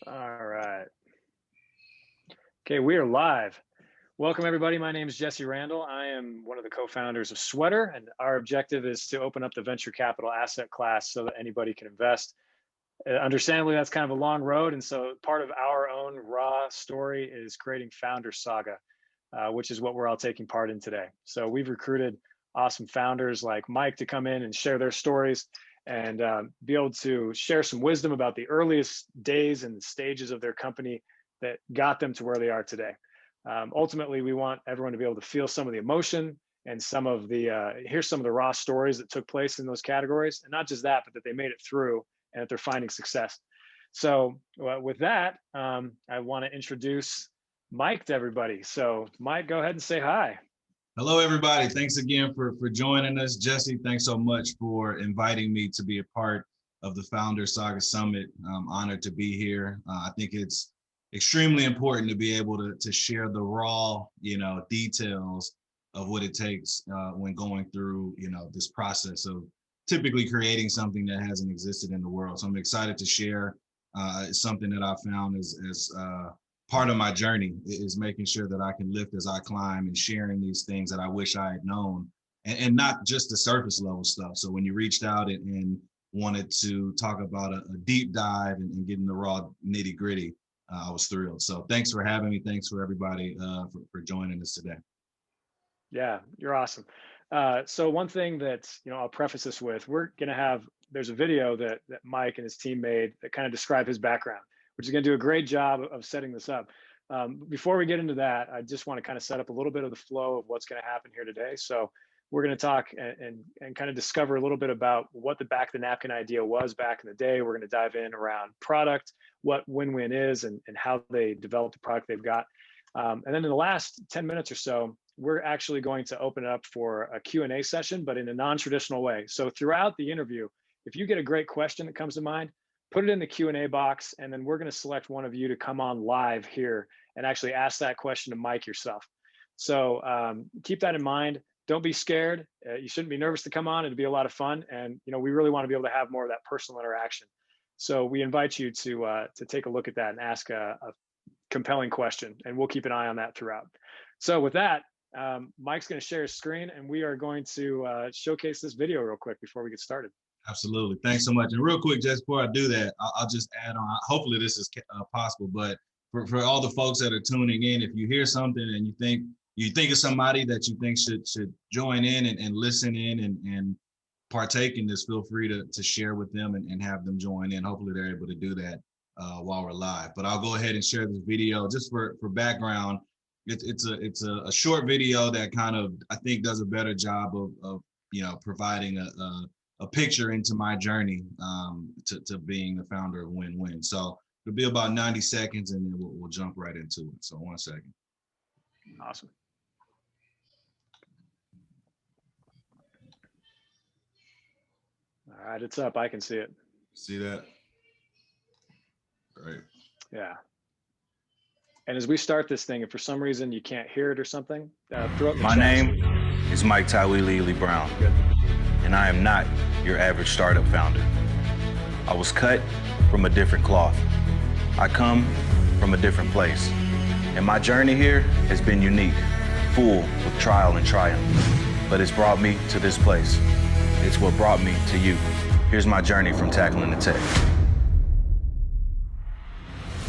All right. Okay, we are live. Welcome, everybody. My name is Jesse Randall. I am one of the co-founders of Sweater, and our objective is to open up the venture capital asset class so that anybody can invest. Understandably, that's kind of a long road, and so part of our own raw story is creating Founder Saga, which is what we're all taking part in today. So we've recruited awesome founders like Mike to come in and share their stories and be able to share some wisdom about the earliest days and stages of their company that got them to where they are today. Ultimately, we want everyone to be able to feel some of the emotion and some of the hear some of the raw stories that took place in those categories, and not just that, but that they made it through and that they're finding success. So with that, I want to introduce Mike to everybody. So Mike, go ahead and say hi. Hello, everybody. Thanks again for joining us. Jesse, thanks so much for inviting me to be a part of the Founder Saga Summit. I'm honored to be here. I think it's extremely important to be able to share the raw, details of what it takes when going through, this process of typically creating something that hasn't existed in the world. So I'm excited to share something that I found as part of my journey is making sure that I can lift as I climb and sharing these things that I wish I had known and not just the surface level stuff. So when you reached out and wanted to talk about a deep dive and getting the raw nitty gritty, I was thrilled. So thanks for having me. Thanks for everybody for joining us today. Yeah, you're awesome. So one thing that, I'll preface this with, there's a video that Mike and his team made that kind of describe his background, which is going to do a great job of setting this up. Before we get into that, I just want to kind of set up a little bit of the flow of what's going to happen here today. So we're going to talk and kind of discover a little bit about what the back of the napkin idea was back in the day. We're going to dive in around product, what win-win is, and how they developed the product they've got. And then in the last 10 minutes or so, we're actually going to open it up for a Q&A session, but in a non-traditional way. So throughout the interview, if you get a great question that comes to mind, put it in the Q&A box, and then we're going to select one of you to come on live here and actually ask that question to Mike yourself. So keep that in mind. Don't be scared. You shouldn't be nervous to come on. It'll be a lot of fun. And we really want to be able to have more of that personal interaction. So we invite you to take a look at that and ask a compelling question, and we'll keep an eye on that throughout. So with that, Mike's going to share his screen, and we are going to showcase this video real quick before we get started. Absolutely. Thanks so much. And real quick, just before I do that, I'll just add on, hopefully this is possible, but for all the folks that are tuning in, if you hear something and you think of somebody that you think should join in and listen in and partake in this, feel free to share with them and have them join in. Hopefully they're able to do that while we're live. But I'll go ahead and share this video just for background. It's a short video that kind of, I think, does a better job of providing a picture into my journey to being the founder of Win-Win. So it'll be about 90 seconds and then we'll jump right into it. So 1 second. Awesome. All right, it's up. I can see it. See that? Great. Yeah. And as we start this thing, if for some reason you can't hear it or something, throw it in the My name is Mike Tauiliili Brown, and I am not your average startup founder. I was cut from a different cloth. I come from a different place. And my journey here has been unique, full with trial and triumph. But it's brought me to this place. It's what brought me to you. Here's my journey from tackling the tech.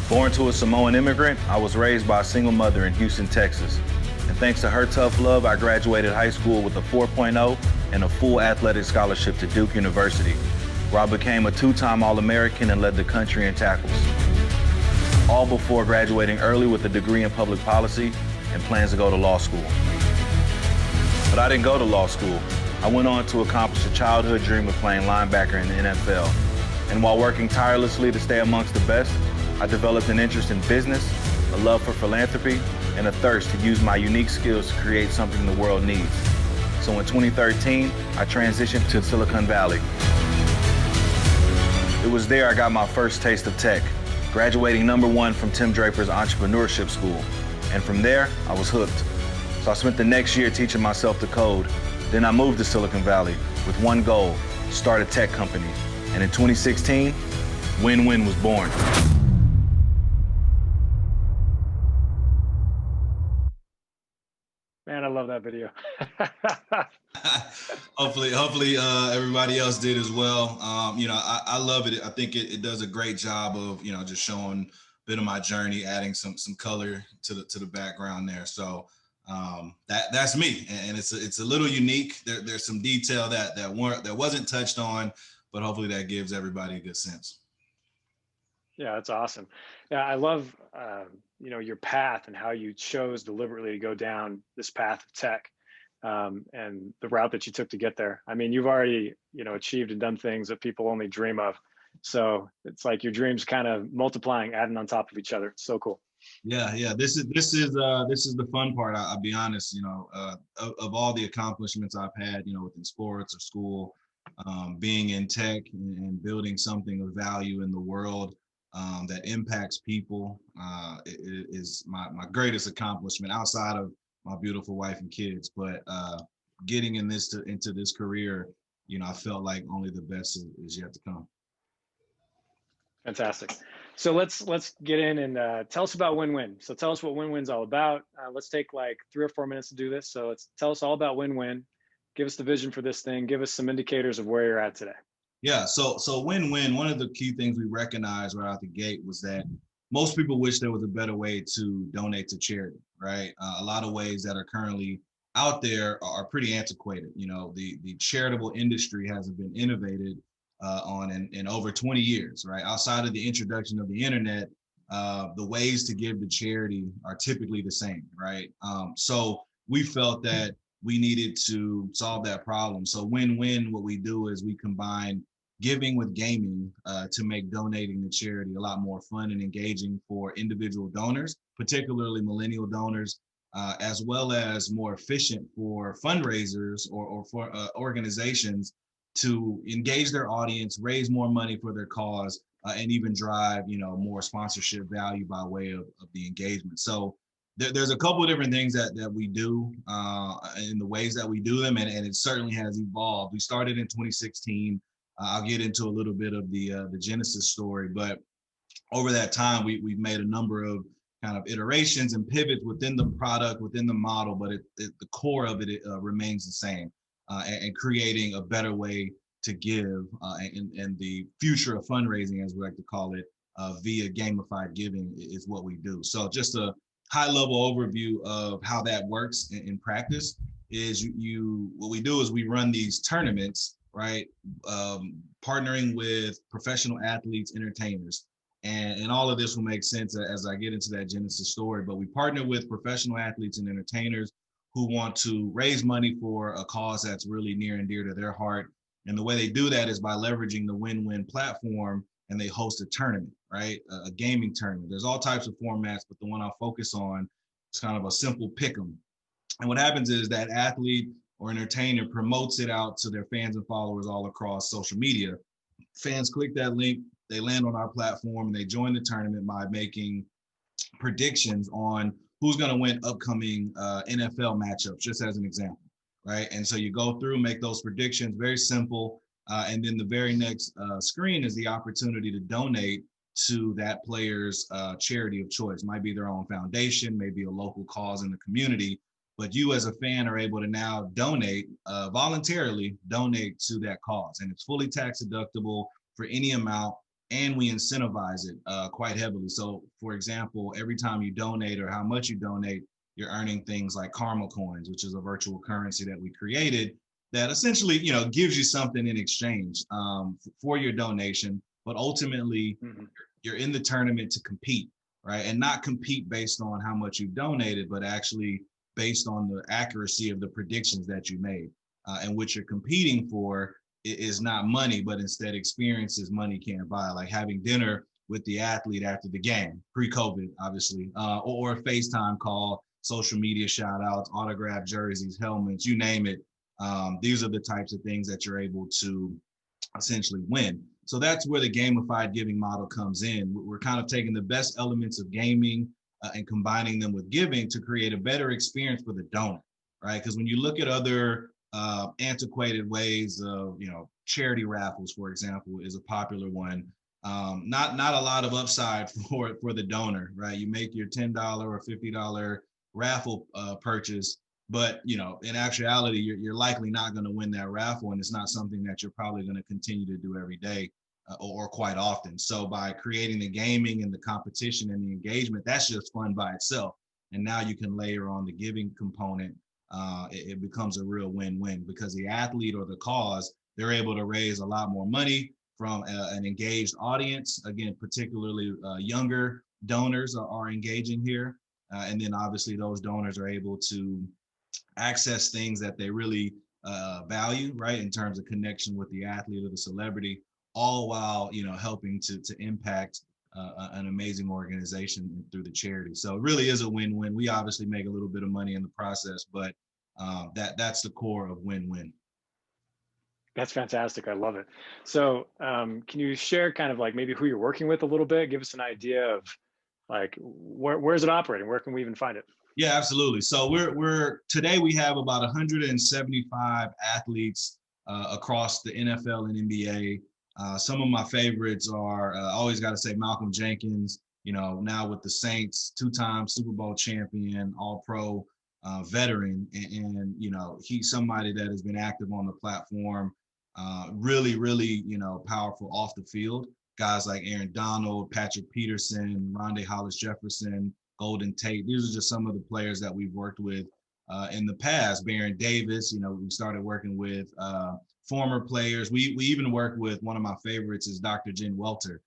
Born to a Samoan immigrant, I was raised by a single mother in Houston, Texas. And thanks to her tough love, I graduated high school with a 4.0 and a full athletic scholarship to Duke University, where I became a two-time All-American and led the country in tackles. All before graduating early with a degree in public policy and plans to go to law school. But I didn't go to law school. I went on to accomplish a childhood dream of playing linebacker in the NFL. And while working tirelessly to stay amongst the best, I developed an interest in business, a love for philanthropy, and a thirst to use my unique skills to create something the world needs. So in 2013, I transitioned to Silicon Valley. It was there I got my first taste of tech, graduating #1 from Tim Draper's entrepreneurship school. And from there, I was hooked. So I spent the next year teaching myself to code. Then I moved to Silicon Valley with one goal, start a tech company. And in 2016, Win-Win was born. Man, I love that video. Hopefully, everybody else did as well. I love it. I think it does a great job of, just showing a bit of my journey, adding some color to the background there. So that's me, and it's a little unique. There's some detail that wasn't touched on, but hopefully that gives everybody a good sense. Yeah, that's awesome. Yeah, I love your path and how you chose deliberately to go down this path of tech, and the route that you took to get there. I mean, you've already achieved and done things that people only dream of. So it's like your dreams kind of multiplying, adding on top of each other. It's so cool. Yeah. This is the fun part. I'll be honest. Of all the accomplishments I've had, within sports or school, being in tech and building something of value in the world that impacts people is my greatest accomplishment outside of my beautiful wife and kids. But getting into this career, I felt like only the best is yet to come. Fantastic. So let's get in and tell us about Win-Win. So tell us what Win-Win's all about. Let's take like 3 or 4 minutes to do this. So tell us all about Win-Win. Give us the vision for this thing. Give us some indicators of where you're at today. Yeah, so Win-Win, one of the key things we recognized right out the gate was that most people wish there was a better way to donate to charity, right? A lot of ways that are currently out there are pretty antiquated. The charitable industry hasn't been innovated on in over 20 years, right? Outside of the introduction of the internet, the ways to give to charity are typically the same, right? So we felt that we needed to solve that problem. So Win-Win, what we do is we combine giving with gaming to make donating to charity a lot more fun and engaging for individual donors, particularly millennial donors, as well as more efficient for fundraisers or for organizations to engage their audience, raise more money for their cause, and even drive more sponsorship value by way of the engagement. So there's a couple of different things that we do in the ways that we do them, and it certainly has evolved. We started in 2016. I'll get into a little bit of the genesis story, but over that time, we've made a number of kind of iterations and pivots within the product, within the model, but the core of it remains the same, and creating a better way to give and the future of fundraising, as we like to call it, via gamified giving is what we do. So just a high level overview of how that works in practice is what we do is we run these tournaments, right? Partnering with professional athletes, entertainers, and all of this will make sense as I get into that genesis story, but we partner with professional athletes and entertainers who want to raise money for a cause that's really near and dear to their heart. And the way they do that is by leveraging the Win-Win platform, and they host a tournament, right? A gaming tournament. There's all types of formats, but the one I'll focus on is kind of a simple pick 'em. And what happens is that athlete or entertainer promotes it out to their fans and followers all across social media. Fans click that link, they land on our platform, and they join the tournament by making predictions on who's going to win upcoming NFL matchups, just as an example, right? And so you go through, make those predictions, very simple. And then the very next screen is the opportunity to donate to that player's charity of choice. Might be their own foundation, maybe a local cause in the community, but you as a fan are able to now donate, voluntarily donate to that cause. And it's fully tax deductible for any amount, and we incentivize it quite heavily. So for example, every time you donate or how much you donate, you're earning things like Karma Coins, which is a virtual currency that we created that essentially, gives you something in exchange for your donation, but ultimately you're in the tournament to compete, right? And not compete based on how much you've donated, but actually based on the accuracy of the predictions that you made. And what you're competing for is not money, but instead experiences money can't buy, like having dinner with the athlete after the game, pre-COVID, obviously, or a FaceTime call, social media shout outs, autographed jerseys, helmets, you name it. These are the types of things that you're able to essentially win. So that's where the gamified giving model comes in. We're kind of taking the best elements of gaming and combining them with giving to create a better experience for the donor, right? Because when you look at other antiquated ways of, charity raffles, for example, is a popular one. Not a lot of upside for the donor, right? You make your $10 or $50 raffle purchase, But, in actuality, you're likely not going to win that raffle, and it's not something that you're probably going to continue to do every day or quite often. So by creating the gaming and the competition and the engagement, that's just fun by itself. And now you can layer on the giving component. It becomes a real win-win, because the athlete or the cause, they're able to raise a lot more money from an engaged audience. Again, particularly younger donors are engaging here. And then obviously those donors are able to access things that they really value, right, in terms of connection with the athlete or the celebrity, all while helping to impact an amazing organization through the charity. So it really is a win-win. We obviously make a little bit of money in the process, but that's the core of win-win. That's fantastic. I love it. So can you share kind of like maybe who you're working with a little bit? Give us an idea of like where's it operating? Where can we even find it? Yeah, absolutely. So we're today we have about 175 athletes across the NFL and NBA. Some of my favorites are always got to say Malcolm Jenkins. Now with the Saints, two-time Super Bowl champion, All-Pro veteran, and he's somebody that has been active on the platform. Really, really, powerful off the field. Guys like Aaron Donald, Patrick Peterson, Rondé Hollis-Jefferson, Golden Tate. These are just some of the players that we've worked with in the past. Baron Davis, we started working with former players. We even worked with, one of my favorites is Dr. Jen Welter.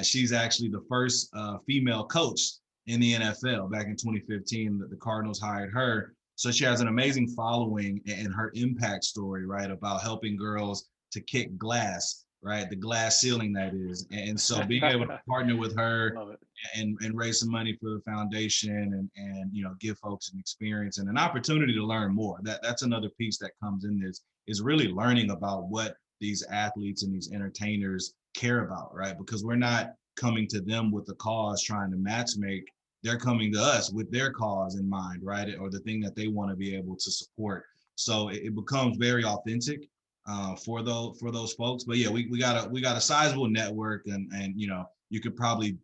She's actually the first female coach in the NFL. Back in 2015, the Cardinals hired her. So she has an amazing following, and her impact story, right, about helping girls to kick glass, right, the glass ceiling that is. And so being able to partner with her and raise some money for the foundation and give folks an experience and an opportunity to learn more. That's another piece that comes in this, is really learning about what these athletes and these entertainers care about, right? Because we're not coming to them with a cause trying to match make. They're coming to us with their cause in mind, right? Or the thing that they want to be able to support. So it becomes very authentic for those folks. But yeah, we got a sizable network, and you could probably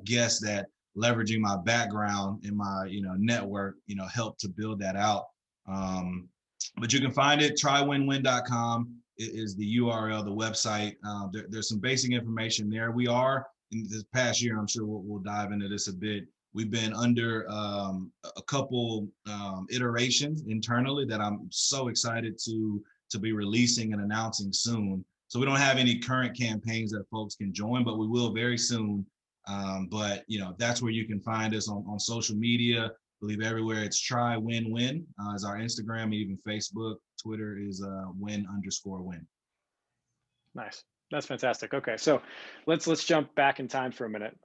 guess that leveraging my background and my network helped to build that out. But you can find it, trywinwin.com is the URL, the website. There's some basic information there. We are, in this past year, I'm sure we'll dive into this a bit, we've been under a couple iterations internally that I'm so excited to be releasing and announcing soon. So we don't have any current campaigns that folks can join, but we will very soon. But that's where you can find us on social media. I believe everywhere it's TryWinWin is our Instagram, even Facebook. Twitter is win_win. Nice. That's fantastic. Okay, so let's jump back in time for a minute.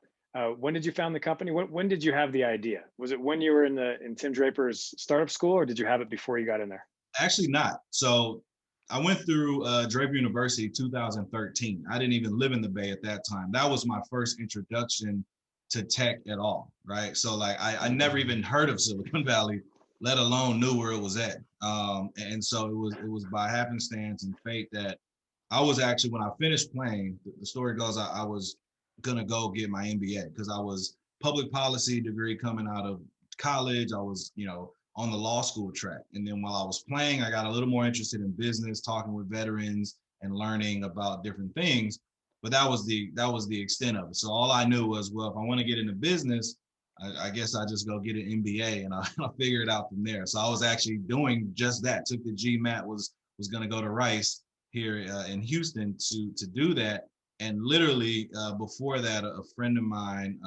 When did you found the company? When did you have the idea? Was it when you were in Tim Draper's startup school, or did you have it before you got in there? Actually not. So I went through Draper University 2013. I didn't even live in the Bay at that time. That was my first introduction to tech at all, right? So like I never even heard of Silicon Valley, let alone knew where it was at. And so it was by happenstance and fate that I was actually, when I finished playing, the story goes, I was gonna go get my MBA because I was public policy degree coming out of college. I was, on the law school track. And then while I was playing, I got a little more interested in business, talking with veterans and learning about different things. But that was the extent of it. So all I knew was, well, if I want to get into business, I guess I just go get an MBA and I'll figure it out from there. So I was actually doing just that. Took the GMAT, was going to go to Rice here in Houston to do that. And literally before that, a friend of mine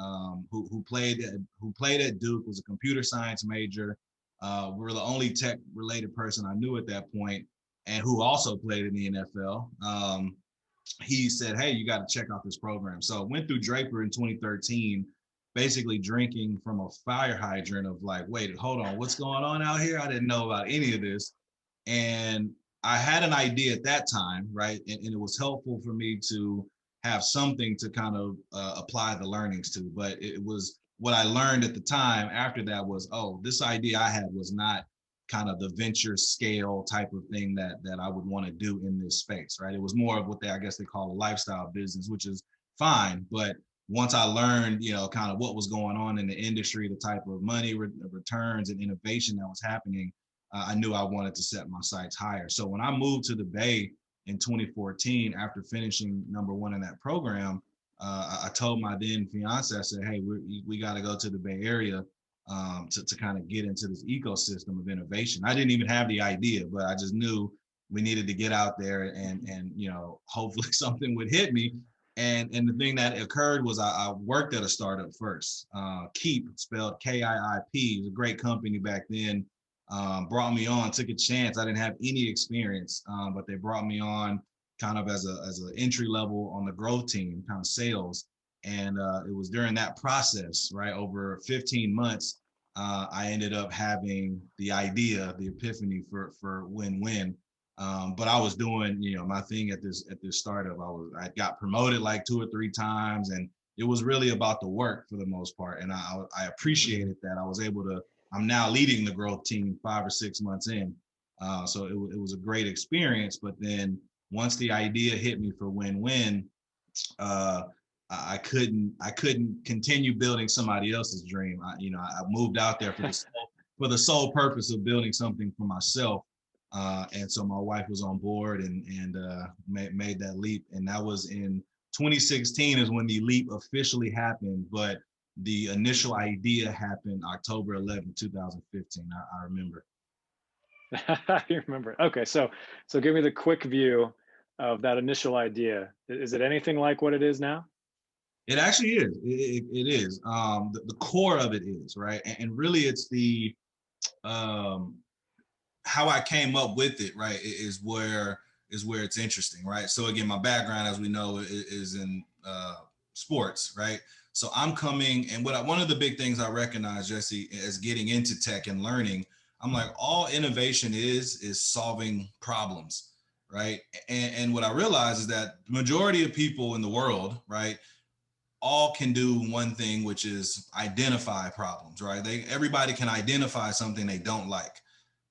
who played at Duke, was a computer science major. We were the only tech-related person I knew at that point, and who also played in the NFL. He said, "Hey, you got to check out this program." So I went through Draper in 2013, basically drinking from a fire hydrant of like, wait, hold on, what's going on out here? I didn't know about any of this. And I had an idea at that time, right? And it was helpful for me to have something to kind of apply the learnings to. But it was what I learned at the time after that was, oh, this idea I had was not kind of the venture scale type of thing that I would want to do in this space, right? It was more of what I guess they call a lifestyle business, which is fine. But once I learned, kind of what was going on in the industry, the type of money returns and innovation that was happening, I knew I wanted to set my sights higher. So when I moved to the Bay in 2014, after finishing #1 in that program, I told my then fiance, I said, hey, we got to go to the Bay Area to kind of get into this ecosystem of innovation. I didn't even have the idea, but I just knew we needed to get out there and hopefully something would hit me. And the thing that occurred was I worked at a startup first. Keep, spelled KIIP, it was a great company back then. Brought me on, took a chance. I didn't have any experience, but they brought me on kind of as an entry level on the growth team, kind of sales. And it was during that process, right, over 15 months, I ended up having the idea, the epiphany for win-win. But I was doing, my thing at this startup. I got promoted like 2 or 3 times, and it was really about the work for the most part. And I appreciated that. I was able to. I'm now leading the growth team 5 or 6 months in. So it was a great experience. But then once the idea hit me for win-win, I couldn't continue building somebody else's dream. I moved out there for the sole purpose of building something for myself. And so my wife was on board and made that leap. And that was in 2016 is when the leap officially happened. But the initial idea happened October 11, 2015. I remember. You remember. Okay, so give me the quick view of that initial idea. Is it anything like what it is now? It actually is. It is. The core of it is, right? And really it's the how I came up with it, right, is where it's interesting, right? So again, my background, as we know, is in sports, right? So I'm coming, and one of the big things I recognize, Jesse, as getting into tech and learning, I'm like, all innovation is solving problems, right? And what I realize is that the majority of people in the world, right, all can do one thing, which is identify problems, right? Everybody can identify something they don't like.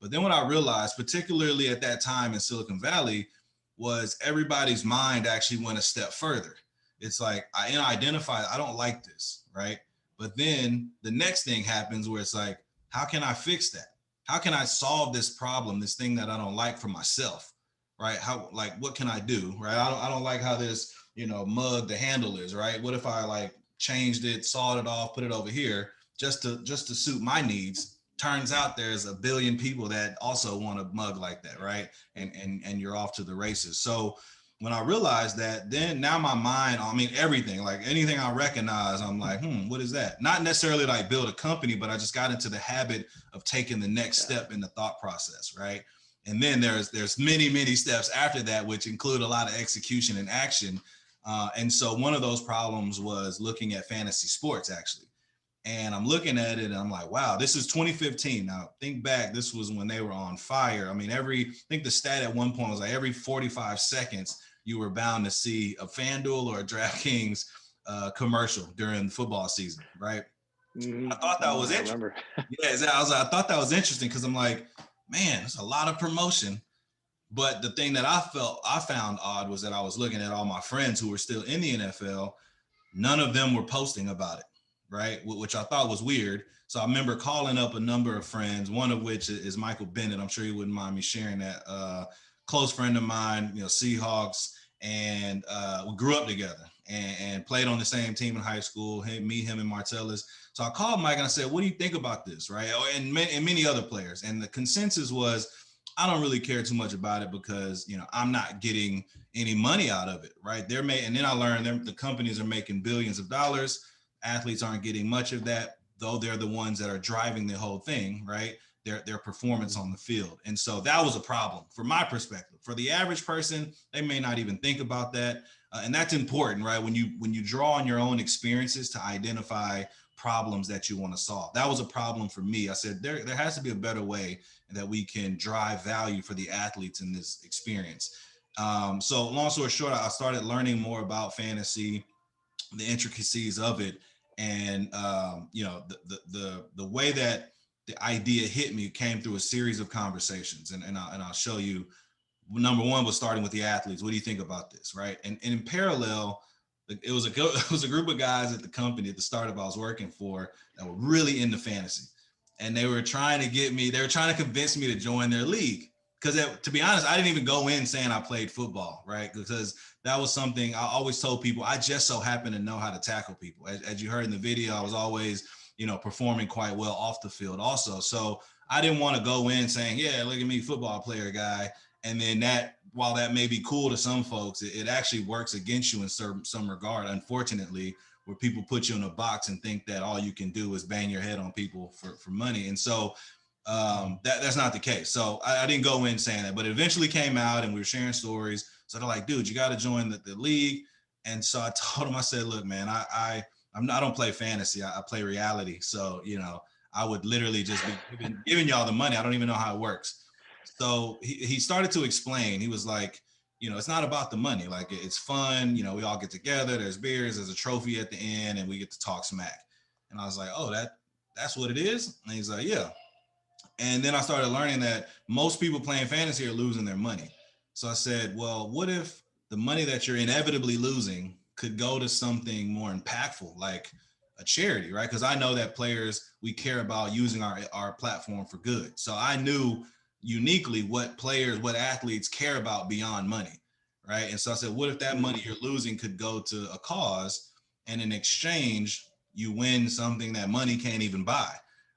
But then what I realized, particularly at that time in Silicon Valley, was everybody's mind actually went a step further. It's like, I identify, I don't like this, right? But then the next thing happens where it's like, how can I fix that? How can I solve this problem, this thing that I don't like for myself, right? What can I do, right? I don't like how this, mug, the handle is, right? What if I like changed it, sawed it off, put it over here just to suit my needs? Turns out there's a billion people that also want a mug like that, right? And you're off to the races. So when I realized that, then now my mind, everything, like anything I recognize, I'm like, what is that? Not necessarily like build a company, but I just got into the habit of taking the next step in the thought process, right? And then there's many, many steps after that, which include a lot of execution and action. And so one of those problems was looking at fantasy sports, actually. And I'm looking at it and I'm like, wow, this is 2015. Now think back, this was when they were on fire. I think the stat at one point was like every 45 seconds, you were bound to see a FanDuel or a DraftKings commercial during football season, right? Mm-hmm. I thought that was interesting. I thought that was interesting because I'm like, man, it's a lot of promotion. But the thing that I found odd was that I was looking at all my friends who were still in the NFL. None of them were posting about it, right? Which I thought was weird. So I remember calling up a number of friends, one of which is Michael Bennett. I'm sure you wouldn't mind me sharing that. Close friend of mine, Seahawks, and we grew up together and played on the same team in high school, him and Martellus. So I called Mike and I said, what do you think about this, right? And many other players. And the consensus was, I don't really care too much about it because, I'm not getting any money out of it, right? And then I learned the companies are making billions of dollars. Athletes aren't getting much of that, though they're the ones that are driving the whole thing, right? Their performance on the field. And so that was a problem from my perspective. For the average person, they may not even think about that. And that's important, right? When you draw on your own experiences to identify problems that you want to solve. That was a problem for me. I said, there has to be a better way that we can drive value for the athletes in this experience. So long story short, I started learning more about fantasy, the intricacies of it. And, the way that the idea hit me came through a series of conversations. And I'll show you. Number one was starting with the athletes. What do you think about this, right? And in parallel, it was a group of guys at the company at the startup I was working for that were really into fantasy. and they were trying to convince me to join their league. Because to be honest, I didn't even go in saying I played football, right? Because that was something I always told people. I just so happen to know how to tackle people. As you heard in the video, I was always, performing quite well off the field also. So I didn't want to go in saying, yeah, look at me, football player guy. And then while that may be cool to some folks, it actually works against you in some regard, unfortunately, where people put you in a box and think that all you can do is bang your head on people for money. And so that's not the case. So I didn't go in saying that, but it eventually came out and we were sharing stories. So they're like, dude, you got to join the league. And so I told him, I said, look, man, I don't play fantasy. I play reality. So, I would literally just be giving y'all the money. I don't even know how it works. So he started to explain. He was like, it's not about the money. Like, it's fun. We all get together. There's beers. There's a trophy at the end, and we get to talk smack. And I was like, oh, that's what it is? And he's like, yeah. And then I started learning that most people playing fantasy are losing their money. So I said, well, what if the money that you're inevitably losing could go to something more impactful, like a charity, right? Because I know that players, we care about using our platform for good. So I knew uniquely what athletes care about beyond money, right? And so I said, what if that money you're losing could go to a cause, and in exchange, you win something that money can't even buy,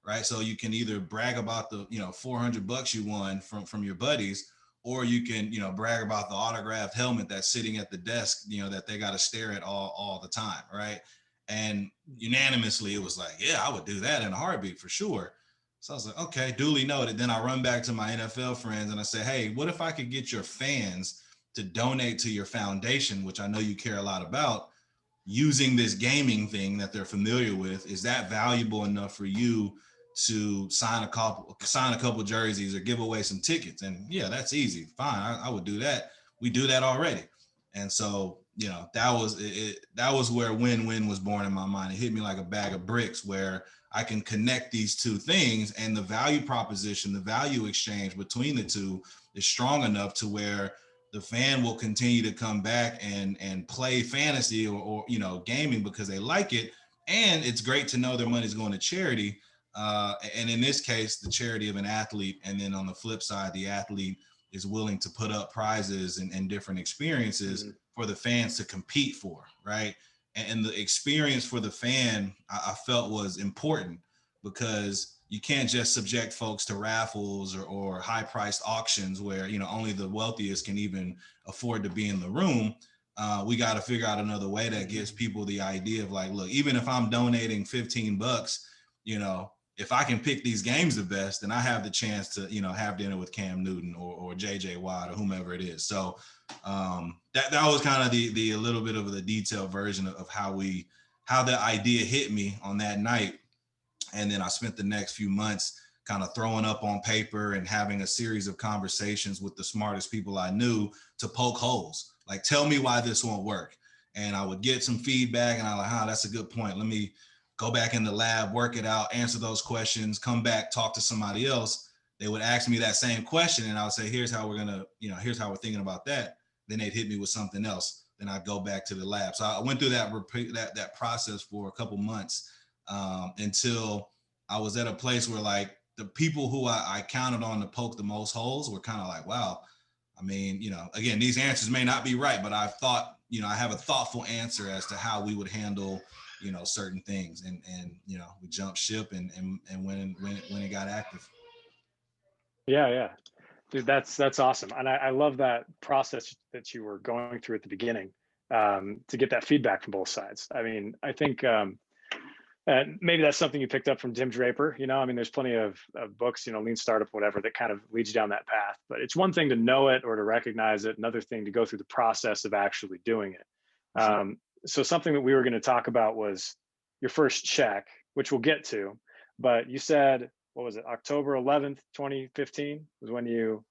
right? So you can either brag about the, $400 you won from your buddies, or you can, brag about the autographed helmet that's sitting at the desk, that they got to stare at all the time, right? And unanimously, it was like, yeah, I would do that in a heartbeat for sure. So I was like, okay, duly noted. Then I run back to my NFL friends and I say, hey, what if I could get your fans to donate to your foundation, which I know you care a lot about, using this gaming thing that they're familiar with? Is that valuable enough for you to sign a couple jerseys or give away some tickets? And yeah, that's easy. Fine, I would do that. We do that already. And so, that was where win-win was born in my mind. It hit me like a bag of bricks, where I can connect these two things, and the value proposition, the value exchange between the two is strong enough to where the fan will continue to come back and play fantasy or gaming because they like it. And it's great to know their money's going to charity. And in this case, the charity of an athlete. And then on the flip side, the athlete is willing to put up prizes and different experiences for the fans to compete for, right? And the experience for the fan, I felt was important, because you can't just subject folks to raffles or high-priced auctions where, only the wealthiest can even afford to be in the room. We got to figure out another way that gives people the idea of like, look, even if I'm donating $15, if I can pick these games the best, then I have the chance to, have dinner with Cam Newton or JJ Watt or whomever it is. So that was kind of the a little bit of the detailed version of how the idea hit me on that night. And then I spent the next few months kind of throwing up on paper and having a series of conversations with the smartest people I knew to poke holes. Like, tell me why this won't work. And I would get some feedback and I was like, that's a good point. Let me go back in the lab, work it out, answer those questions, come back, talk to somebody else. They would ask me that same question and I would say, here's how here's how we're thinking about that. Then they'd hit me with something else. Then I'd go back to the lab. So I went through that process for a couple months until I was at a place where like the people who I counted on to poke the most holes were kind of like, wow, I mean, again, these answers may not be right, but I've thought, I have a thoughtful answer as to how we would handle certain things, and we jumped ship and when it got active. Yeah, dude, that's awesome. And I love that process that you were going through at the beginning to get that feedback from both sides. I mean, I think maybe that's something you picked up from Tim Draper. There's plenty of books, Lean Startup, whatever, that kind of leads you down that path. But it's one thing to know it or to recognize it, another thing to go through the process of actually doing it. So something that we were going to talk about was your first check, which we'll get to. But you said, what was it, October 11th, 2015 was when you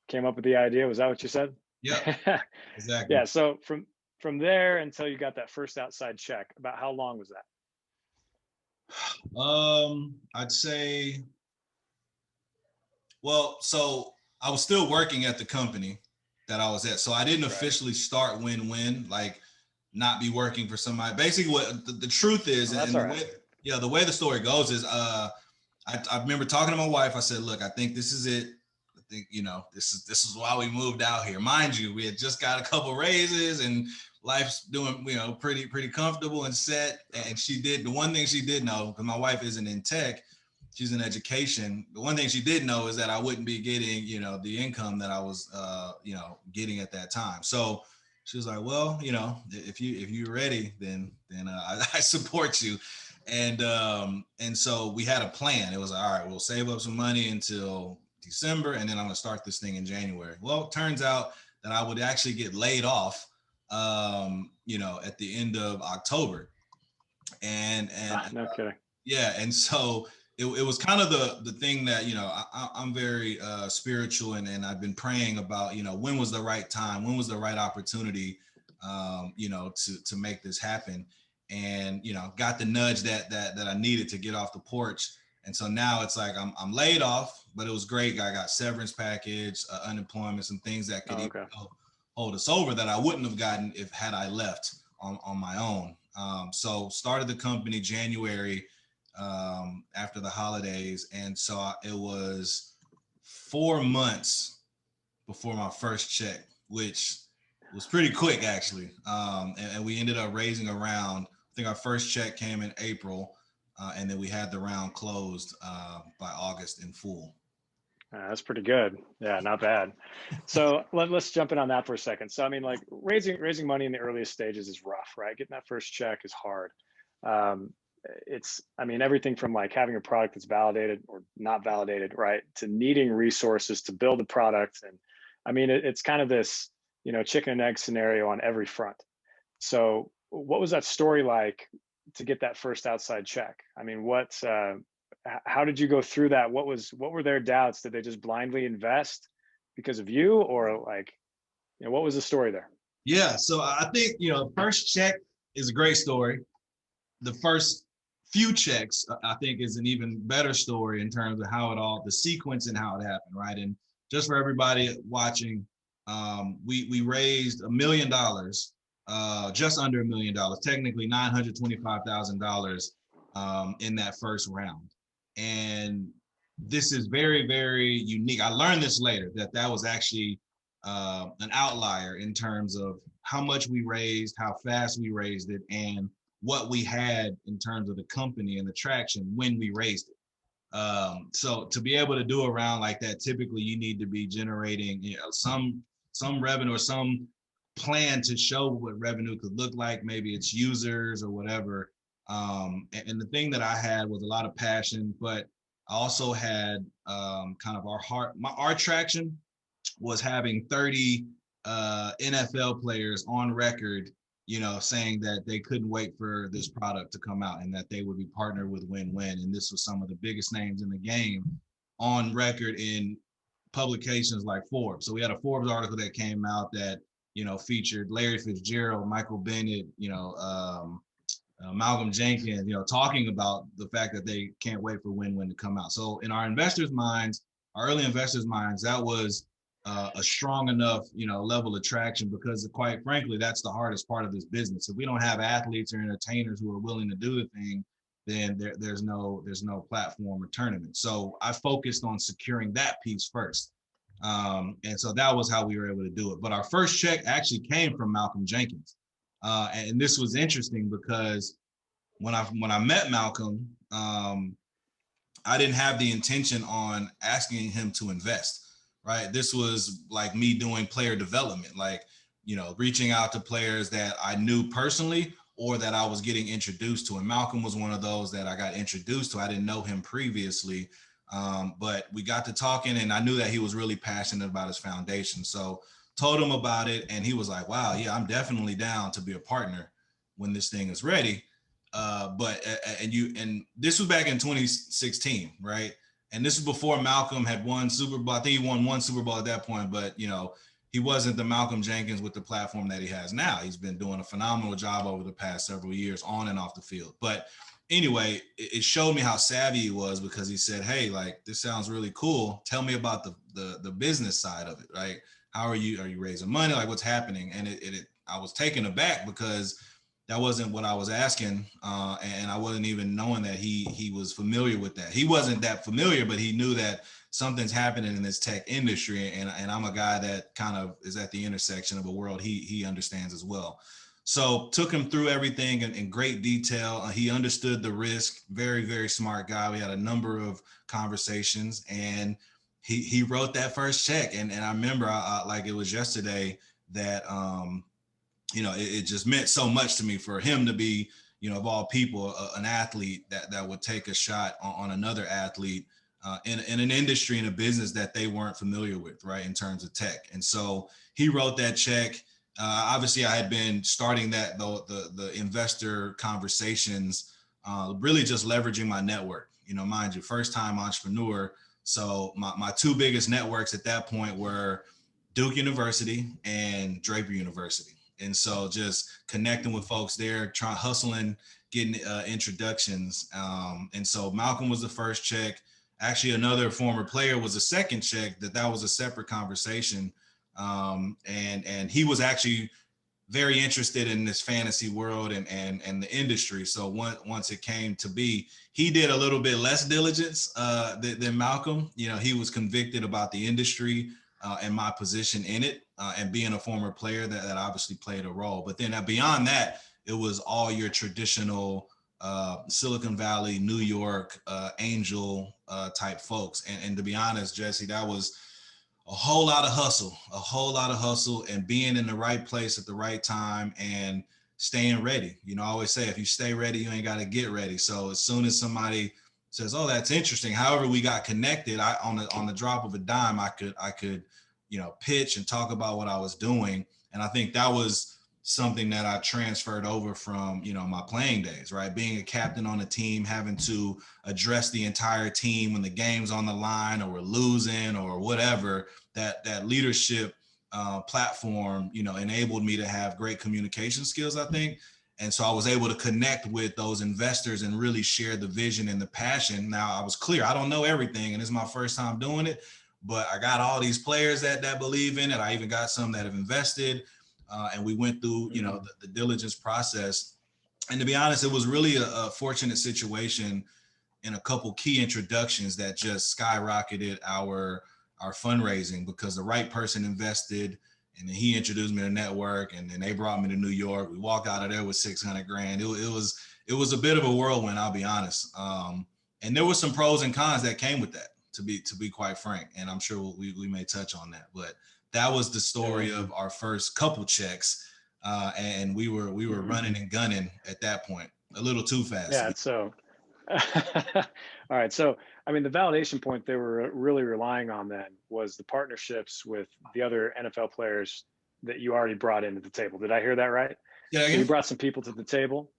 came up with the idea. Was that what you said? Yeah, exactly. Yeah. So from there until you got that first outside check, about how long was that? I'd say, well, so I was still working at the company that I was at. So I didn't officially start win-win, like not be working for somebody. Basically what the truth is, and the way the story goes is, I remember talking to my wife. I said, look, I think this is it. I think, this is why we moved out here. Mind you, we had just got a couple raises and life's doing, pretty comfortable and set. And the one thing she did know, because my wife isn't in tech, she's in education. The one thing she did know is that I wouldn't be getting, the income that I was, getting at that time. So she was like, well, if you're ready, then I support you. And so we had a plan. It was like, all right, we'll save up some money until December, and then I'm gonna start this thing in January. Well, it turns out that I would actually get laid off, at the end of October. And No kidding. yeah, and so it was kind of the thing that, I'm very spiritual, and I've been praying about, when was the right time, when was the right opportunity, to make this happen. And got the nudge that I needed to get off the porch. And so now it's like I'm laid off, but it was great. I got severance package, unemployment, some things that could even hold us over that I wouldn't have gotten if had I left on my own. So started the company January after the holidays, and so it was 4 months before my first check, which was pretty quick actually. And we ended up raising around, I think our first check came in April, and then we had the round closed by August in full. That's pretty good. Yeah, not bad. So let's jump in on that for a second. So I mean, like raising money in the earliest stages is rough, right? Getting that first check is hard. Everything from like having a product that's validated or not validated, right, to needing resources to build a product. And I mean, it's kind of this, chicken and egg scenario on every front. So what was that story like to get that first outside check? I mean, how did you go through that? What were their doubts? Did they just blindly invest because of you, or what was the story there? Yeah. So I think, first check is a great story. The first few checks, I think, is an even better story in terms of the sequence and how it happened, right? And just for everybody watching, we raised $1 million, just under $1 million, technically $925,000 in that first round. And this is very, very unique. I learned this later, that was actually an outlier in terms of how much we raised, how fast we raised it, and what we had in terms of the company and the traction when we raised it. So to be able to do a round like that, typically you need to be generating some revenue or some plan to show what revenue could look like. Maybe it's users or whatever. And the thing that I had was a lot of passion, but I also had kind of our traction was having 30 NFL players on record, saying that they couldn't wait for this product to come out and that they would be partnered with Win-Win. And this was some of the biggest names in the game on record in publications like Forbes. So we had a Forbes article that came out that, featured Larry Fitzgerald, Michael Bennett, Malcolm Jenkins, talking about the fact that they can't wait for Win-Win to come out. So in our investors' minds, our early investors' minds, that was a strong enough, level of traction, because quite frankly, that's the hardest part of this business. If we don't have athletes or entertainers who are willing to do the thing, then there's no platform or tournament. So I focused on securing that piece first. And so that was how we were able to do it. But our first check actually came from Malcolm Jenkins. And this was interesting because when I met Malcolm, I didn't have the intention on asking him to invest. Right. This was like me doing player development, like, reaching out to players that I knew personally or that I was getting introduced to. And Malcolm was one of those that I got introduced to. I didn't know him previously, but we got to talking, and I knew that he was really passionate about his foundation. So told him about it, and he was like, wow, yeah, I'm definitely down to be a partner when this thing is ready. And this was back in 2016, right? And this is before Malcolm had won Super Bowl. I think he won one Super Bowl at that point, but, he wasn't the Malcolm Jenkins with the platform that he has now. He's been doing a phenomenal job over the past several years on and off the field. But anyway, it showed me how savvy he was, because he said, hey, like, this sounds really cool. Tell me about the business side of it, right? How are you raising money? Like, what's happening? And I was taken aback because that wasn't what I was asking, and I wasn't even knowing that he was familiar with that. He wasn't that familiar, but he knew that something's happening in this tech industry, and I'm a guy that kind of is at the intersection of a world he understands as well. So took him through everything in great detail. He understood the risk. Very, very smart guy. We had a number of conversations, and he wrote that first check. And I remember like it was yesterday that it just meant so much to me for him to be, of all people, an athlete that would take a shot on another athlete in an industry, in a business that they weren't familiar with, right, in terms of tech. And so he wrote that check. Obviously, I had been starting the investor conversations, really just leveraging my network. Mind you, first time entrepreneur. So my two biggest networks at that point were Duke University and Draper University. And so just connecting with folks there, hustling, getting introductions. And so Malcolm was the first check. Actually, another former player was a second check. That was a separate conversation. And he was actually very interested in this fantasy world and the industry. So once it came to be, he did a little bit less diligence than Malcolm. He was convicted about the industry and my position in it, and being a former player that obviously played a role. But then beyond that, it was all your traditional Silicon Valley, New York, angel type folks. And to be honest, Jesse, that was a whole lot of hustle and being in the right place at the right time and staying ready. I always say, if you stay ready, you ain't got to get ready. So as soon as somebody says, "Oh, that's interesting," however we got connected, on the drop of a dime, I could pitch and talk about what I was doing. And I think that was something that I transferred over from, my playing days, right? Being a captain on a team, having to address the entire team when the game's on the line or we're losing or whatever, that leadership platform, enabled me to have great communication skills, I think. And so I was able to connect with those investors and really share the vision and the passion. Now I was clear, I don't know everything, and it's my first time doing it, but I got all these players that believe in it. I even got some that have invested. And we went through, the diligence process. And to be honest, it was really a fortunate situation in a couple key introductions that just skyrocketed our fundraising, because the right person invested, and then he introduced me to network, and then they brought me to New York. We walked out of there with 600 grand. It was a bit of a whirlwind, I'll be honest. And there were some pros and cons that came with that, to be quite frank. And I'm sure we may touch on that, but that was the story of our first couple checks. And we were running and gunning at that point, a little too fast. Yeah. So, all right. So, I mean, the validation point they were really relying on then was the partnerships with the other NFL players that you already brought into the table. Did I hear that right? Yeah. So you brought some people to the table.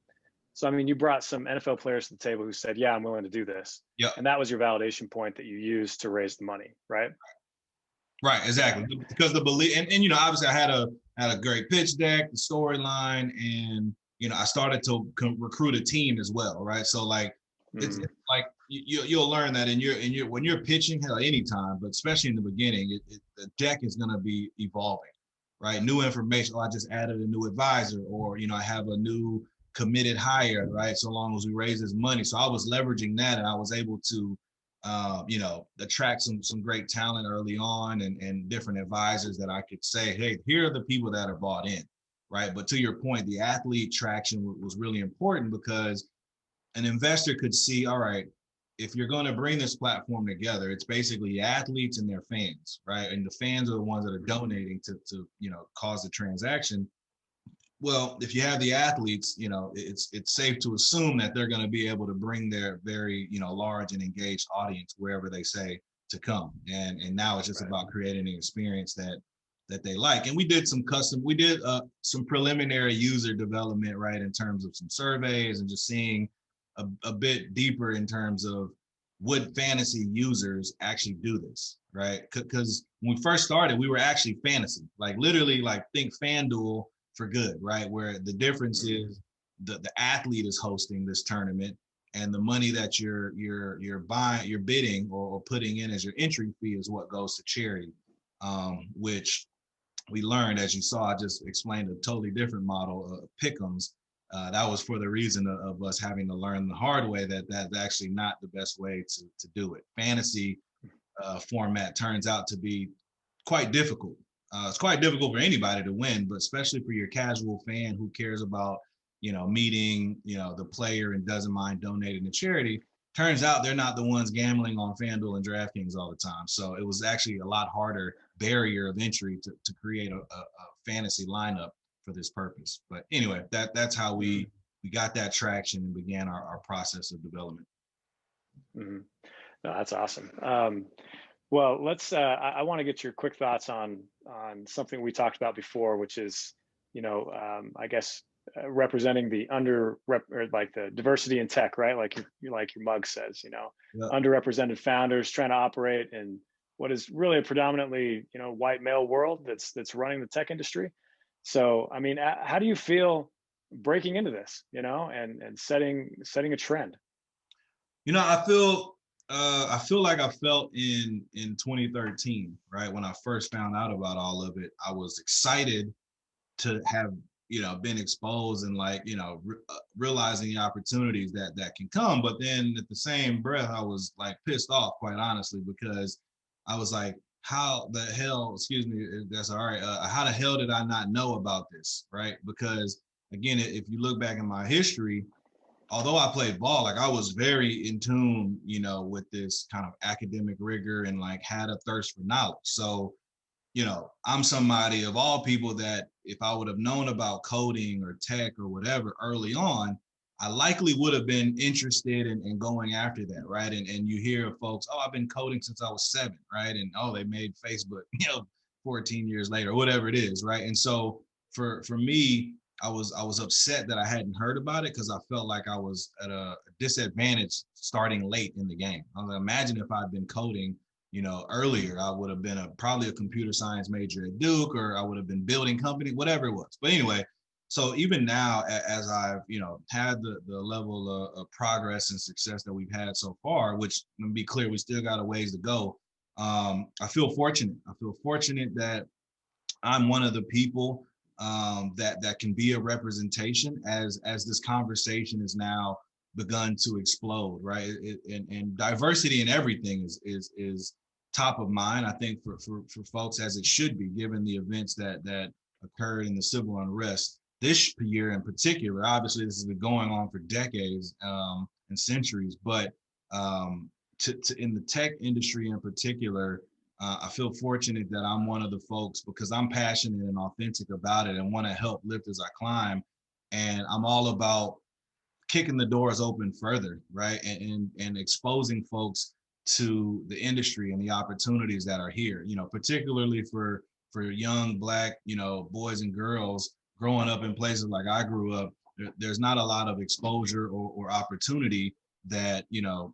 So, I mean, you brought some NFL players to the table who said, "Yeah, I'm willing to do this." Yeah. And that was your validation point that you used to raise the money, right? Right, exactly. Because the belief, and obviously I had a great pitch deck, the storyline, and I started to recruit a team as well, right? So like it's like you'll learn that in your when you're pitching, hell, anytime, but especially in the beginning, the deck is going to be evolving, right? New information. Oh, I just added a new advisor, or I have a new committed hire, right? So long as we raise this money. So I was leveraging that, and I was able to attract some great talent early on, and different advisors that I could say, hey, here are the people that are bought in, right? But to your point, the athlete traction was really important, because an investor could see, all right, if you're going to bring this platform together, it's basically athletes and their fans, right? And the fans are the ones that are donating to cause the transaction. Well, if you have the athletes, it's safe to assume that they're going to be able to bring their very, large and engaged audience wherever they say to come. And now it's just about creating an experience that they like. And we did some preliminary user development, right, in terms of some surveys and just seeing a bit deeper in terms of would fantasy users actually do this, right? Because when we first started, we were actually fantasy, like literally, like think FanDuel for good, right? Where the difference is the athlete is hosting this tournament, and the money that you're bidding or putting in as your entry fee is what goes to charity, which we learned, as you saw, I just explained a totally different model of pick'ems. that was for the reason of us having to learn the hard way that that's actually not the best way to do it. Fantasy format turns out to be quite difficult. It's quite difficult for anybody to win, but especially for your casual fan who cares about, meeting, the player and doesn't mind donating to charity. Turns out they're not the ones gambling on FanDuel and DraftKings all the time. So it was actually a lot harder barrier of entry to create a fantasy lineup for this purpose. But anyway, that's how we got that traction and began our process of development. Mm-hmm. No, that's awesome. Well, let's. I want to get your quick thoughts on something we talked about before, which is, I guess representing the or like the diversity in tech, right? Like your mug says, underrepresented founders trying to operate in what is really a predominantly white male world that's running the tech industry. So, I mean, how do you feel breaking into this, and setting a trend? I feel like I felt in 2013, right? When I first found out about all of it, I was excited to have, been exposed and realizing the opportunities that can come. But then at the same breath, I was like pissed off, quite honestly, because I was like, how the hell, excuse me, if that's all right, how the hell did I not know about this, right? Because again, if you look back in my history, although I played ball, I was very in tune, with this kind of academic rigor and had a thirst for knowledge. So, I'm somebody of all people that if I would have known about coding or tech or whatever early on, I likely would have been interested in going after that, right? And you hear of folks, oh, I've been coding since I was 7, right? And oh, they made Facebook, 14 years later, whatever it is, right? And so for me, I was upset that I hadn't heard about it because I felt like I was at a disadvantage starting late in the game. I was like, imagine if I'd been coding, earlier, I would have been probably a computer science major at Duke, or I would have been building company, whatever it was. But anyway, so even now, as I've, had the level of progress and success that we've had so far, which, to be clear, we still got a ways to go. I feel fortunate. I feel fortunate that I'm one of the people that can be a representation as this conversation is now begun to explode, right? And diversity in everything is top of mind, I think, for folks, as it should be, given the events that occurred in the civil unrest this year in particular. Obviously, this has been going on for decades and centuries, but in the tech industry in particular, I feel fortunate that I'm one of the folks, because I'm passionate and authentic about it and want to help lift as I climb. And I'm all about kicking the doors open further, right? And exposing folks to the industry and the opportunities that are here, particularly for young Black, boys and girls growing up in places like I grew up. There's not a lot of exposure or opportunity that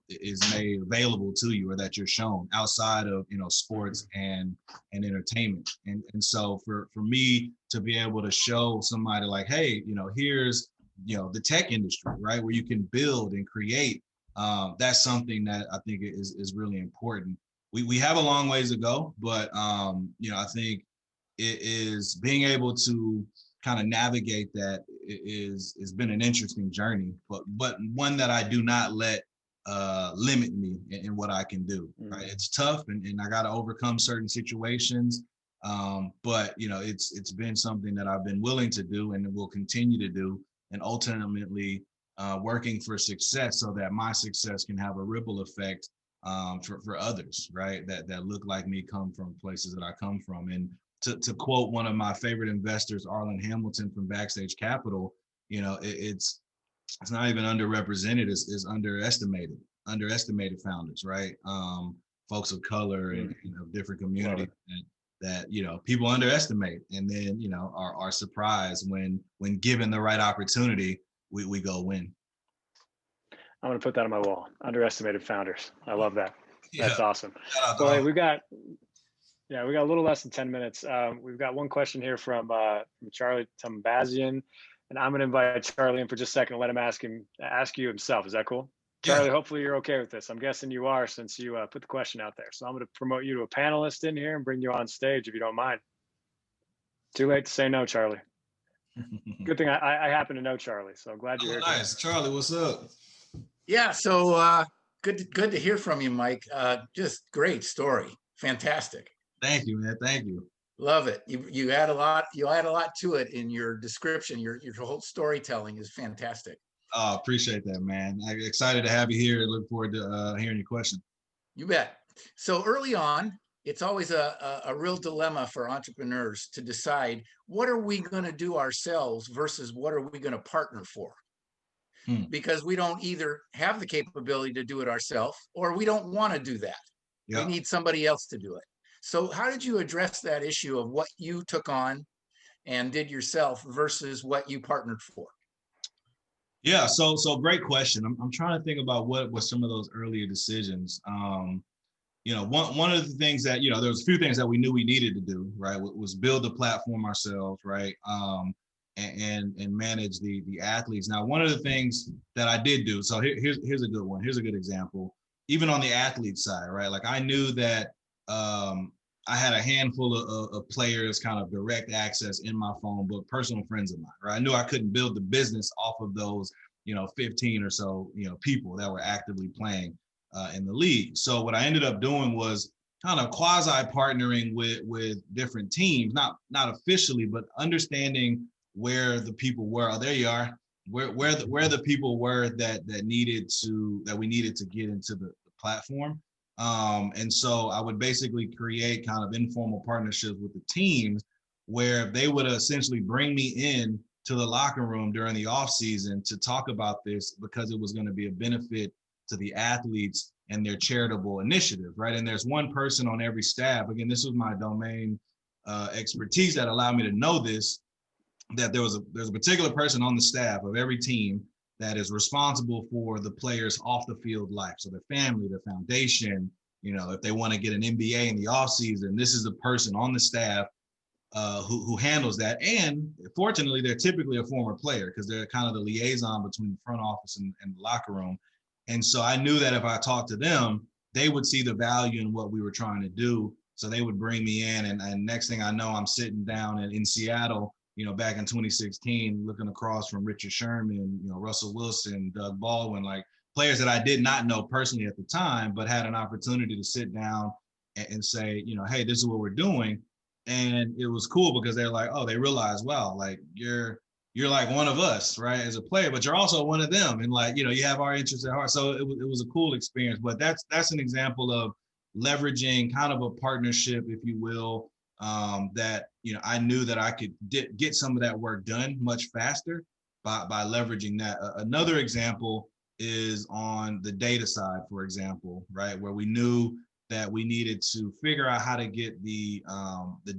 is made available to you, or that you're shown outside of sports and entertainment. And so for me to be able to show somebody like, hey, here's the tech industry, right, where you can build and create, that's something that I think is really important. We have a long ways to go, but I think it is being able to kind of navigate that has been an interesting journey, but one that I do not let limit me in what I can do. Right? It's tough, and I got to overcome certain situations, but it's been something that I've been willing to do and will continue to do, and ultimately working for success so that my success can have a ripple effect for others, right? That look like me, come from places that I come from. And to quote one of my favorite investors, Arlen Hamilton from Backstage Capital, it's not even underrepresented, it's underestimated founders, right? Folks of color and of different communities that people underestimate, and then are surprised when given the right opportunity, we go win. I'm going to put that on my wall. Underestimated founders. I love that. That's awesome. Well, hey, we got a little less than 10 minutes. We've got one question here from Charlie Tambazian, and I'm going to invite Charlie in for just a second and let him ask you himself. Is that cool? Yeah. Charlie, hopefully you're okay with this. I'm guessing you are, since you put the question out there. So I'm going to promote you to a panelist in here and bring you on stage if you don't mind. Too late to say no, Charlie. Good thing I happen to know Charlie, so glad you're Oh, here. nice. Charlie, what's up? Yeah, so good to hear from you, Mike. Just great story. Fantastic. Thank you, man. Thank you. Love it. You add a lot, to it in your description. Your whole storytelling is fantastic. Oh, appreciate that, man. I'm excited to have you here and look forward to hearing your question. You bet. So early on, it's always a real dilemma for entrepreneurs to decide what are we going to do ourselves versus what are we going to partner for? Because we don't either have the capability to do it ourselves or we don't want to do that. Yep. We need somebody else to do it. So how did you address that issue of what you took on and did yourself versus what you partnered for? Yeah, so great question. I'm trying to think about what was some of those earlier decisions. One of the things that, there was a few things that we knew we needed to do, right, was build the platform ourselves, right, and manage the athletes. Now, one of the things that I did do, so here's a good one. Here's a good example. Even on the athlete side, right, like I knew that I had a handful of players kind of direct access in my phone book, personal friends of mine, right? I knew I couldn't build the business off of those, 15 or so, people that were actively playing in the league. So what I ended up doing was kind of quasi partnering with different teams, not officially, but understanding where the people were. Oh, there you are. Where the people were that we needed to get into the platform. And so I would basically create kind of informal partnerships with the teams where they would essentially bring me in to the locker room during the off season to talk about this because it was going to be a benefit to the athletes and their charitable initiative, right? And there's one person on every staff. Again, this was my domain expertise that allowed me to know this, that there's a particular person on the staff of every team that is responsible for the players' off the field life. So their family, their foundation, if they want to get an MBA in the off season, this is the person on the staff who handles that. And fortunately, they're typically a former player because they're kind of the liaison between the front office and the locker room. And so I knew that if I talked to them, they would see the value in what we were trying to do. So they would bring me in, and next thing I know, I'm sitting down in Seattle, back in 2016, looking across from Richard Sherman, Russell Wilson, Doug Baldwin, like players that I did not know personally at the time, but had an opportunity to sit down and say, hey, this is what we're doing. And it was cool because they're like, oh, they realize, wow, like you're like one of us, right, as a player, but you're also one of them. And like, you have our interests at heart. So it was a cool experience, but that's an example of leveraging kind of a partnership, if you will, that, I knew that I could get some of that work done much faster by leveraging that. Another example is on the data side, for example, right, where we knew that we needed to figure out how to get the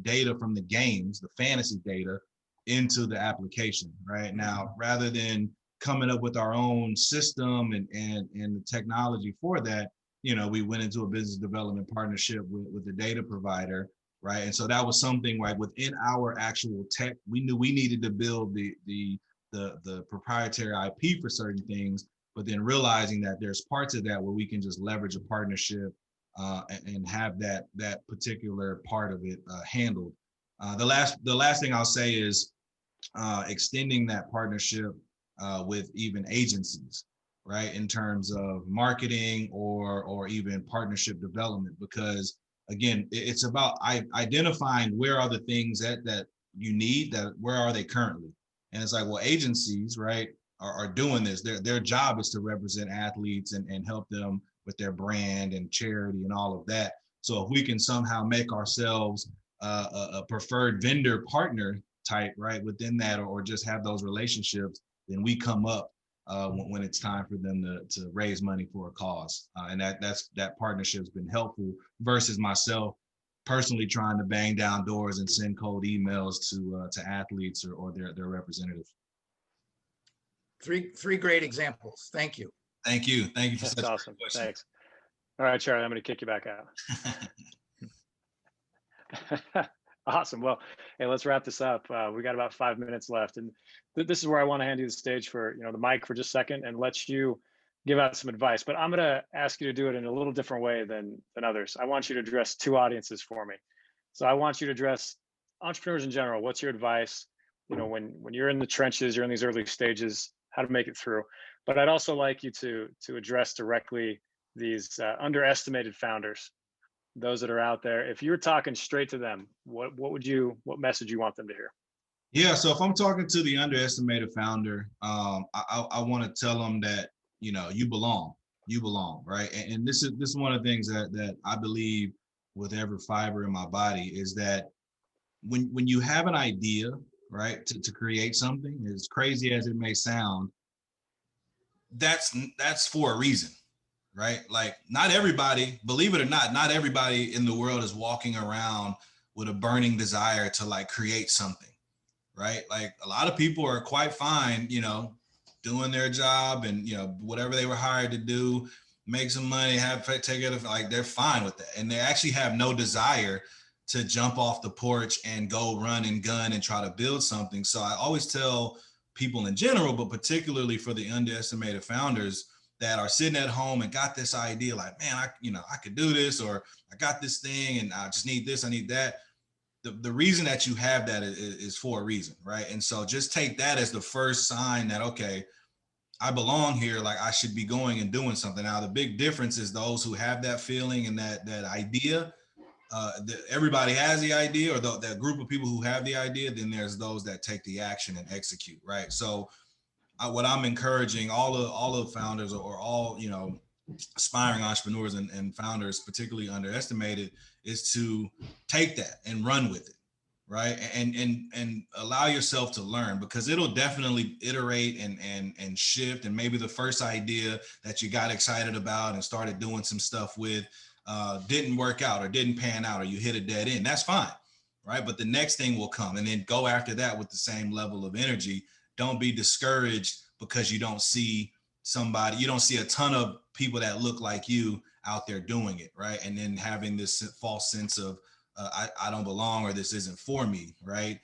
data from the games, the fantasy data, into the application. Right now, rather than coming up with our own system and the technology for that, we went into a business development partnership with the data provider, right? And so that was something like within our actual tech, we knew we needed to build the proprietary IP for certain things, but then realizing that there's parts of that where we can just leverage a partnership and have that particular part of it handled. The last thing I'll say is extending that partnership with even agencies, right, in terms of marketing or even partnership development, because again, it's about identifying where are the things that you need, that where are they currently. And it's like, well, agencies, right, are doing this. Their job is to represent athletes and help them with their brand and charity and all of that. So if we can somehow make ourselves a preferred vendor partner type, right, within that, or just have those relationships, then we come up when it's time for them to raise money for a cause. And that partnership's been helpful versus myself personally trying to bang down doors and send cold emails to athletes or their representatives. Three great examples. Thank you. Thank you. Thank you for That's such awesome. a question. Thanks. All right, Charlie, I'm going to kick you back out. Awesome. Well, hey, let's wrap this up. We got about 5 minutes left, and this is where I want to hand you the stage for the mic for just a second and let you give out some advice. But I'm going to ask you to do it in a little different way than others. I want you to address two audiences for me. So I want you to address entrepreneurs in general. What's your advice? when you're in the trenches, you're in these early stages, how to make it through. But I'd also like you to address directly these underestimated founders, those that are out there. If you were talking straight to them, what message you want them to hear? Yeah, so if I'm talking to the underestimated founder, I want to tell them that you belong, right? And this is one of the things that I believe with every fiber in my body is that when you have an idea, right, to create something, as crazy as it may sound, that's for a reason, right? Like not everybody, believe it or not everybody in the world is walking around with a burning desire to like create something, right? Like a lot of people are quite fine, doing their job and whatever they were hired to do, make some money, take it, like they're fine with that, and they actually have no desire to jump off the porch and go run and gun and try to build something. So I always tell people in general, but particularly for the underestimated founders that are sitting at home and got this idea, like, man, I could do this, or I got this thing and I just need this, I need that. The reason that you have that is for a reason, right? And so just take that as the first sign that, okay, I belong here, like I should be going and doing something. Now, the big difference is those who have that feeling and that idea, everybody has the idea, or that group of people who have the idea, then there's those that take the action and execute, right? So what I'm encouraging all of founders, or all, aspiring entrepreneurs and founders, particularly underestimated, is to take that and run with it, right? And allow yourself to learn, because it'll definitely iterate and shift. And maybe the first idea that you got excited about and started doing some stuff with didn't work out or didn't pan out, or you hit a dead end. That's fine, right? But the next thing will come, and then go after that with the same level of energy. Don't be discouraged because you don't see a ton of people that look like you out there doing it, right? And then having this false sense of I don't belong, or this isn't for me, right?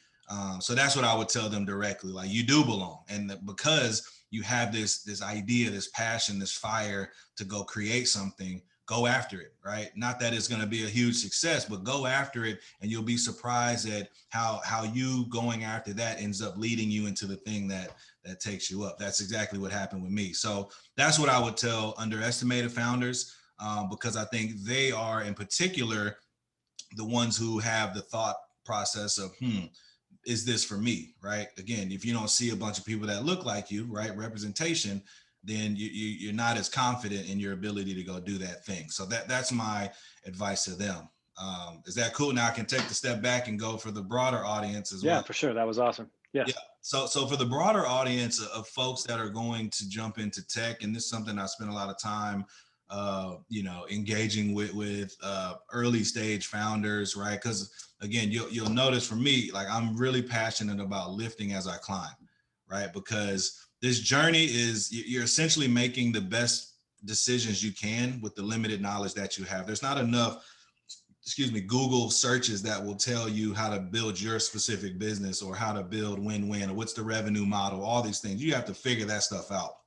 So that's what I would tell them directly. Like, you do belong, and because you have this idea, this passion, this fire to go create something, go after it, right? Not that it's going to be a huge success, but go after it, and you'll be surprised at how you going after that ends up leading you into the thing that takes you up. That's exactly what happened with me. So that's what I would tell underestimated founders, because I think they are in particular the ones who have the thought process of, is this for me, right? Again, if you don't see a bunch of people that look like you, right, representation, then you're not as confident in your ability to go do that thing. So that's my advice to them. Is that cool? Now I can take the step back and go for the broader audience as well. Yeah, for sure. That was awesome. Yeah. So for the broader audience of folks that are going to jump into tech, and this is something I spent a lot of time, engaging with early stage founders, right? Because again, you'll notice for me, like, I'm really passionate about lifting as I climb, right? Because this journey is, you're essentially making the best decisions you can with the limited knowledge that you have. There's not enough, Google searches that will tell you how to build your specific business, or how to build win-win, or what's the revenue model, all these things. You have to figure that stuff out.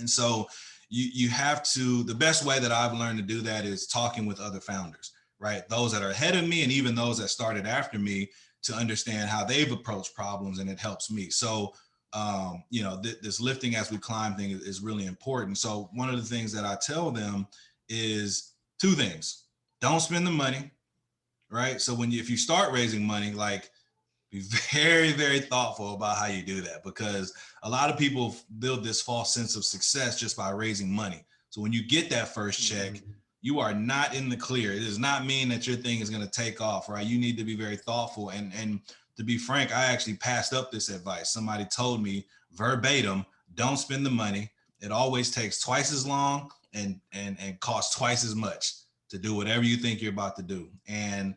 And so you have to, the best way that I've learned to do that is talking with other founders, right? Those that are ahead of me, and even those that started after me, to understand how they've approached problems, and it helps me. So this lifting as we climb thing is really important. So one of the things that I tell them is two things. Don't spend the money, right? So if you start raising money, like, be very, very thoughtful about how you do that, because a lot of people build this false sense of success just by raising money. So when you get that first check, you are not in the clear. It does not mean that your thing is going to take off, right? You need to be very thoughtful. And to be frank, I actually passed up this advice. Somebody told me verbatim, don't spend the money. It always takes twice as long and costs twice as much to do whatever you think you're about to do. And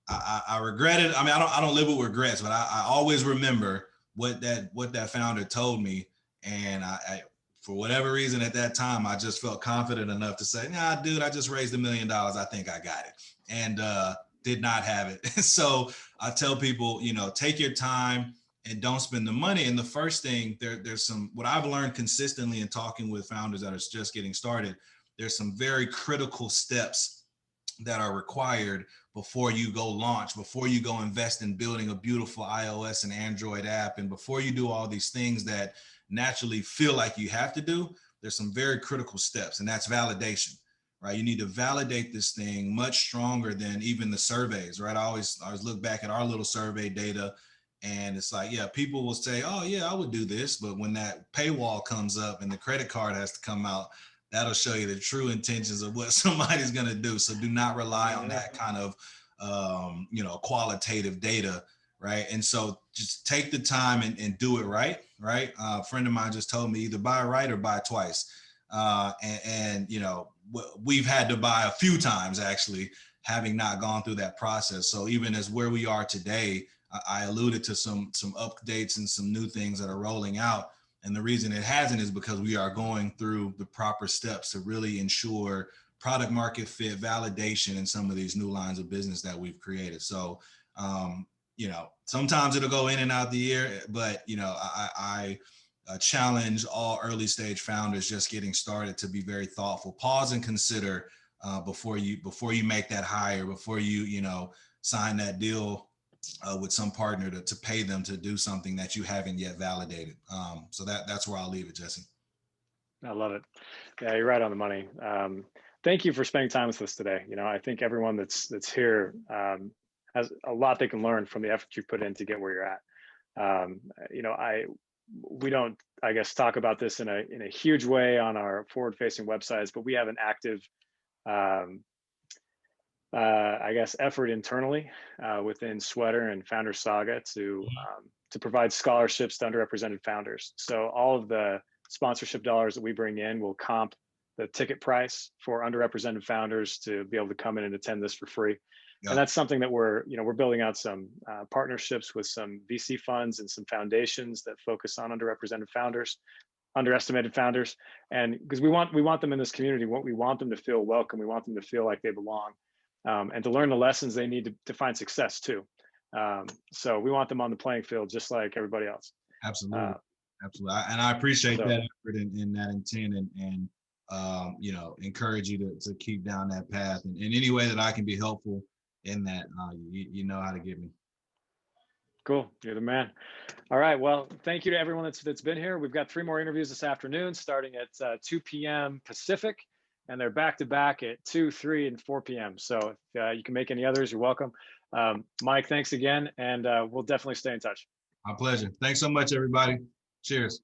I regret it. I mean, I don't live with regrets, but I always remember what that founder told me. And I for whatever reason at that time, I just felt confident enough to say, nah, dude, I just raised $1 million. I think I got it. And did not have it. So I tell people, take your time and don't spend the money. And the first thing, there's what I've learned consistently in talking with founders that are just getting started, there's some very critical steps that are required before you go launch, before you go invest in building a beautiful iOS and Android app, and before you do all these things that naturally feel like you have to do. There's some very critical steps, and that's validation, right? You need to validate this thing much stronger than even the surveys, right? I always look back at our little survey data, and it's like, yeah, people will say, oh yeah, I would do this, but when that paywall comes up and the credit card has to come out, that'll show you the true intentions of what somebody's going to do. So do not rely on that kind of qualitative data, right? And so just take the time and do it right. A friend of mine just told me either buy right or buy twice. And we've had to buy a few times actually, having not gone through that process. So even as where we are today, I alluded to some updates and some new things that are rolling out. And the reason it hasn't is because we are going through the proper steps to really ensure product market fit, validation in some of these new lines of business that we've created. So, sometimes it'll go in and out the year, but, I challenge all early stage founders just getting started to be very thoughtful, pause and consider before you make that hire, before you sign that deal with some partner to pay them to do something that you haven't yet validated. So that's where I'll leave it, Jesse. I love it. Yeah, you're right on the money. Thank you for spending time with us today. I think everyone that's here has a lot they can learn from the effort you've put in to get where you're at. We don't, I guess, talk about this in a huge way on our forward-facing websites, but we have an active effort internally within Sweater and Founder Saga to provide scholarships to underrepresented founders. So all of the sponsorship dollars that we bring in will comp the ticket price for underrepresented founders to be able to come in and attend this for free. Yeah. And that's something that we're building out some partnerships with some VC funds and some foundations that focus on underrepresented founders, underestimated founders. And because we want them in this community, we want them to feel welcome. We want them to feel like they belong. And to learn the lessons they need to find success too. So we want them on the playing field just like everybody else. Absolutely. Absolutely. And I appreciate that effort and that intent and encourage you to keep down that path. And in any way that I can be helpful in that, you know how to get me. Cool. You're the man. All right. Well, thank you to everyone that's been here. We've got 3 more interviews this afternoon starting at 2 p.m. Pacific. And they're back to back at 2, 3, and 4 p.m. So if you can make any others, you're welcome. Mike, thanks again. And we'll definitely stay in touch. My pleasure. Thanks so much, everybody. Cheers.